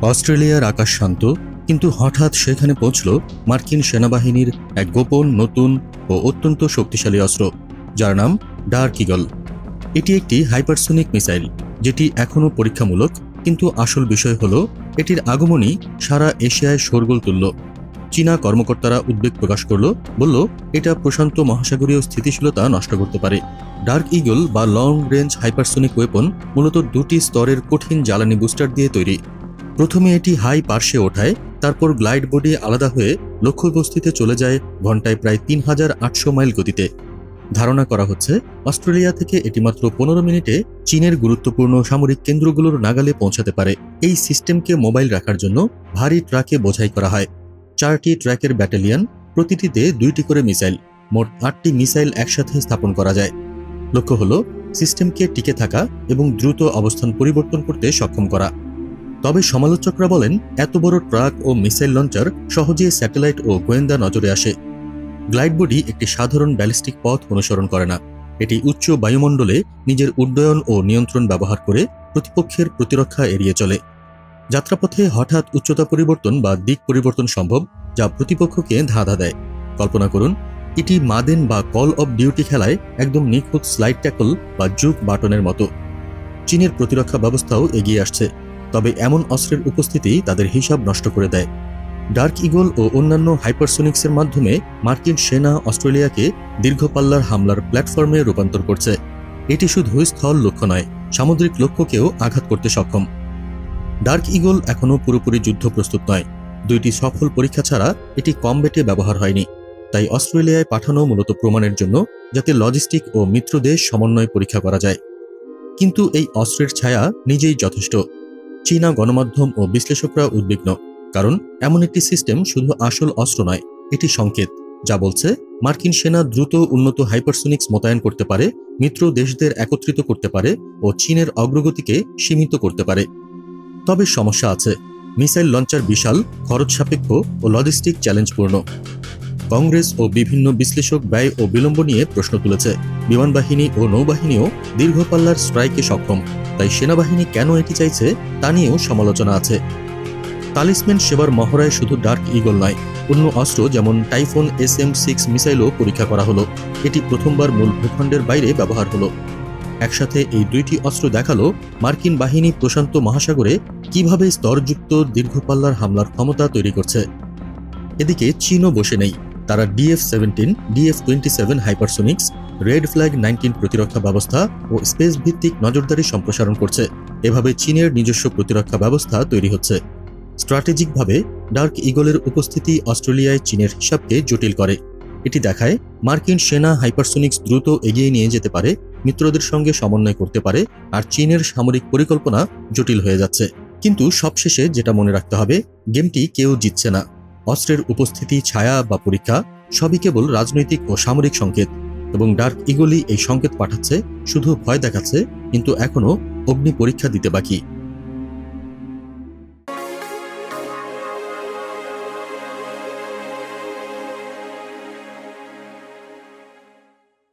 অস্ট্রেলিয়ার আকাশ শান্ত, কিন্তু হঠাৎ সেখানে পৌঁছল মার্কিন সেনাবাহিনীর এক গোপন, নতুন ও অত্যন্ত শক্তিশালী অস্ত্র, যার নাম ডার্ক ঈগল। এটি একটি হাইপারসোনিক মিসাইল, যেটি এখনও পরীক্ষামূলক, কিন্তু আসল বিষয় হল এটির আগমনই সারা এশিয়ায় শোরগোল তুলল। চীনা কর্মকর্তারা উদ্বেগ প্রকাশ বলল এটা প্রশান্ত মহাসাগরীয় স্থিতিশীলতা নষ্ট করতে পারে। ডার্ক ঈগল বা লং রেঞ্জ হাইপারসোনিক ওয়েপন মূলত দুটি স্তরের কঠিন জ্বালানি বুস্টার দিয়ে তৈরি। প্রথমে এটি হাই পার্শ্বে ওঠায়, তারপর গ্লাইড বডি আলাদা হয়ে লক্ষ্যবস্তুতে চলে যায় ঘন্টায় প্রায় ৩,৮০০ মাইল গতিতে। ধারণা করা হচ্ছে অস্ট্রেলিয়া থেকে এটি মাত্র ১৫ মিনিটে চীনের গুরুত্বপূর্ণ সামরিক কেন্দ্রগুলোর নাগালে পৌঁছাতে পারে। এই সিস্টেমকে মোবাইল রাখার জন্য ভারী ট্রাকে বোঝাই করা হয়। ৪টি ট্র্যাকের ব্যাটালিয়ন, প্রতিটিতে ২টি করে মিসাইল, মোট ৮টি মিসাইল একসাথে স্থাপন করা যায়। লক্ষ্য হল সিস্টেমকে টিকে থাকা এবং দ্রুত অবস্থান পরিবর্তন করতে সক্ষম করা। তবে সমালোচকরা বলেন এত বড় ট্রাক ও মিসাইল লঞ্চার সহজে স্যাটেলাইট ও গোয়েন্দা নজরে আসে। গ্লাইড বডি একটি সাধারণ ব্যালিস্টিক পথ অনুসরণ করে না। এটি উচ্চ বায়ুমণ্ডলে নিজের উড্ডয়ন ও নিয়ন্ত্রণ ব্যবহার করে প্রতিপক্ষের প্রতিরক্ষা এড়িয়ে চলে। যাত্রাপথে হঠাৎ উচ্চতা পরিবর্তন বা দিক পরিবর্তন সম্ভব, যা প্রতিপক্ষকে ধাঁধা দেয়। কল্পনা করুন, এটি মাদেন বা কল অব ডিউটি খেলায় একদম নিখুঁত স্লাইড ট্যাকল বা জুক বাটনের মতো। চীনের প্রতিরক্ষা ব্যবস্থাও এগিয়ে আসছে, তবে এমন অস্ত্রের উপস্থিতি তাদের হিসাব নষ্ট করে দেয়। ডার্ক ঈগল ও অন্যান্য হাইপারসোনিক্সের মাধ্যমে মার্কিন সেনা অস্ট্রেলিয়াকে দীর্ঘপাল্লার হামলার প্ল্যাটফর্মে রূপান্তর করছে। এটি শুধু স্থল লক্ষ্য নয়, সামুদ্রিক লক্ষ্যকেও আঘাত করতে সক্ষম। ডার্ক ঈগল এখনও পুরোপুরি যুদ্ধ প্রস্তুত নয়। ২টি সফল পরীক্ষা ছাড়া এটি কমব্যাটে ব্যবহার হয়নি, তাই অস্ট্রেলিয়ায় পাঠানো মূলত প্রমাণের জন্য, যাতে লজিস্টিক ও মিত্র দেশ সমন্বয় পরীক্ষা করা যায়। কিন্তু এই অস্ত্রের ছায়া নিজেই যথেষ্ট। চীনা গণমাধ্যম ও বিশ্লেষকরা উদ্বিগ্ন, কারণ এমন একটি সিস্টেম শুধু আসল অস্ত্র নয়, এটি সংকেত, যা বলছে মার্কিন সেনা দ্রুত উন্নত হাইপারসোনিক্স মোতায়েন করতে পারে, মিত্র দেশদের একত্রিত করতে পারে ও চীনের অগ্রগতিকে সীমিত করতে পারে। তবে সমস্যা আছে। মিসাইল লঞ্চার বিশাল, খরচ সাপেক্ষ ও লজিস্টিক চ্যালেঞ্জপূর্ণ। কংগ্রেস ও বিভিন্ন বিশ্লেষক ব্যয় ও বিলম্ব নিয়ে প্রশ্ন তুলেছে। বিমানবাহিনী ও নৌবাহিনীও দীর্ঘপাল্লার স্ট্রাইকে সক্ষম, তাই সেনাবাহিনী কেন এটি চাইছে তা নিয়েও সমালোচনা আছে। তালিসম্যান সেবার মহড়ায় শুধু ডার্ক ঈগল নয়, অন্য অস্ত্র যেমন টাইফুন SM-6 মিসাইলও পরীক্ষা করা হলো। এটি প্রথমবার মূল ভূখণ্ডের বাইরে ব্যবহার হলো। একসাথে এই ২টি অস্ত্র দেখালো মার্কিন বাহিনী প্রশান্ত মহাসাগরে কিভাবে স্তরযুক্ত দীর্ঘপাল্লার হামলার ক্ষমতা তৈরি করছে। এদিকে চীনও বসে নেই। তারা DF-17, DF-27 হাইপারসোনিক্স, রেড ফ্ল্যাগ 19 প্রতিরক্ষা ব্যবস্থা ও স্পেস ভিত্তিক নজরদারি সম্প্রসারণ করছে। এভাবে চীনের নিজস্ব প্রতিরক্ষা ব্যবস্থা তৈরি হচ্ছে। স্ট্র্যাটেজিকভাবে ডার্ক ঈগলের উপস্থিতি অস্ট্রেলিয়ায় চীনের হিসাবকে জটিল করে। এটি দেখায় মার্কিন সেনা হাইপারসোনিক্স দ্রুত এগিয়ে নিয়ে যেতে পারে, মিত্রদের সঙ্গে সমন্বয় করতে পারে, আর চীনের সামরিক পরিকল্পনা জটিল হয়ে যাচ্ছে। কিন্তু সবশেষে যেটা মনে রাখতে হবে, গেমটি কেউ জিতছে না। অস্ত্রের উপস্থিতি, ছায়া বা পরীক্ষা সবই কেবল রাজনৈতিক ও সামরিক সংকেত, এবং ডার্ক ঈগলই এই সংকেত পাঠাচ্ছে, শুধু ভয় দেখাচ্ছে, কিন্তু এখনও অগ্নি পরীক্ষা দিতে বাকি।